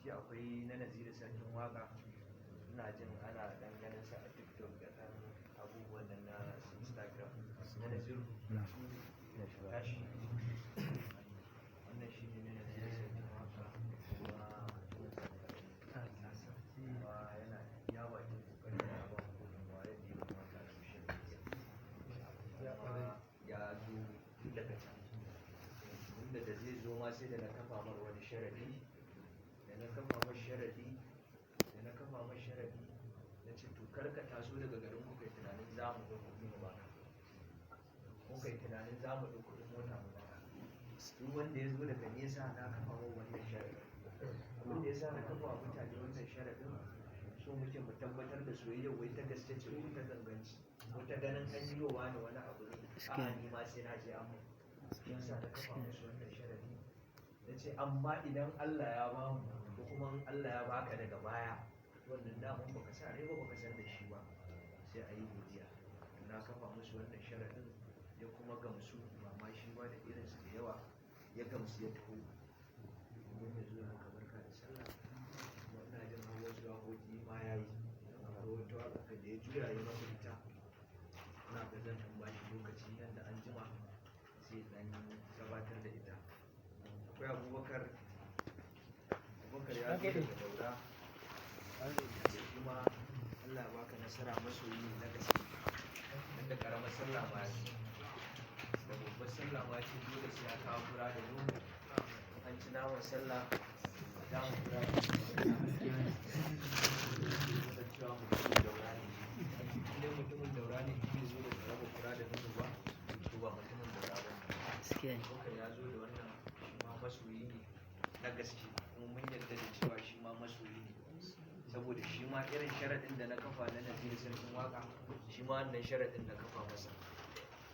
ciki akwai na Naziru Sarkin Waka, ina jin ana dan ganin sa a TikTok da dan abubuwan nan na Instagram na Naziru tashi wannan shi ne na Naziru Sarkin Waka kuma yana ya bakin kokarin da ba gudunmawa yadda ya kamata a social media ya zo tun daga can inda da zai zo ma sai da na kafa mar wani sharadi da na kafa mar sharadi na ce to kar ka taso daga garin ku kai tunanin za mu ɗau kuɗi mu baka ko kai tunanin za mu ɗau kuɗin mota mu baka duk wanda ya zo daga nesa na kafa mar wannan sharadi abin da ya sa na kafa wa mutane wannan sharadin so muke mu tabbatar da soyayya wai ta gaske ce ko ta ganganci ko ta ganin an yi wa wani abu ne a ni ma sai na je amma ya sa na kafa musu wannan sharadi na ce amma idan Allah ya ba mu ko kuma Allah ya baka daga baya wannan damun baka sa rai ba baka san da shi ba sai a yi godiya na kafa musu wannan sharadin ya kuma gamsu ba ma shi ba da irinsu da yawa ya gamsu ya taho wanda zuwa maka barka da sallah kuma ina jin har wasu waƙoƙi ma ya yi akwai wata waƙa da ya juya ya masa ita ina ga zan ɗan ba shi lokaci nan da an jima sai ɗan gabatar da ita akwai abubakar ya zo daga daura da kuma Allah ya baka nasara masoyi ne na gaske nan da karamar sallah ma ya da babbar sallah ma ce dole sai ya kawo fura da nono an ci naman sallah a dama fura da cewa mutumin daura ne idan mutumin daura ne ke zo da raba fura da nono ba to ba mutumin daura ba ne ya zo da wannan shi ma masoyi ne na gaske kuma mun yarda da cewa shi ma masoyi ne saboda shi ma irin sharaɗin da na kafa na Naziru Sarkin Waka shi ma wannan sharaɗin na kafa masa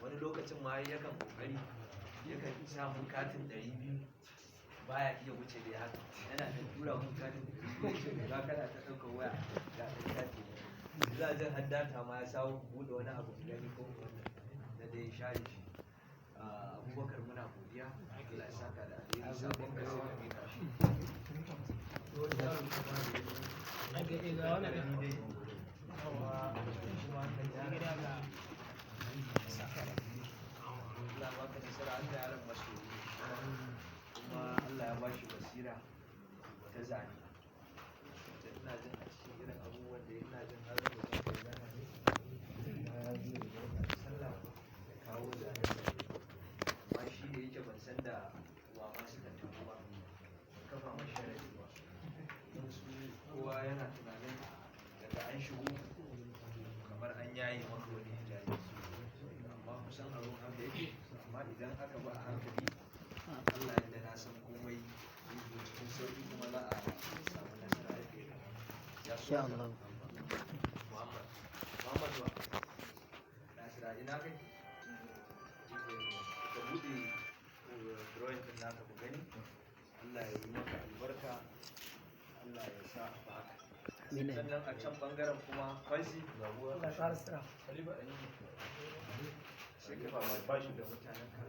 wani lokacin ma yakan kokari yakan sa mun katin 200 baya iya wuce da haka yana da tura mun katin 200 ga kana ta ɗaukar waya ga ɗan kati za a jan haddata ma ya samu buɗe wani abu gani ko wannan da dai share shi abubakar muna godiya Allah ya saka da alheri sabon ka sai ka mika shi kuma Allah ya bashi basira ta zane ina jin a cikin irin abubuwan da ina jin har da kan zana ne ya zo da sallah da kawo zane amma shi da yake ban san da wa ma suka tafi ba kafa mashi sharadi ba don su kowa yana tunanin daga an shigo kamar an yayi maka wani hijabi amma kusan abin haka yake amma idan aka ba a hankali Allah yadda na san komai cikin sauƙi kuma za a samu nasara da fiye ya so Muhammad wa nasira ina kai ka buɗe drawing ɗin naka ku gani Allah ya yi maka albarka Allah ya sa ba haka sannan a can bangaren kuma kwanci Allah ya ƙara sira kaliba a yi sai ka ba shi da mutanen ka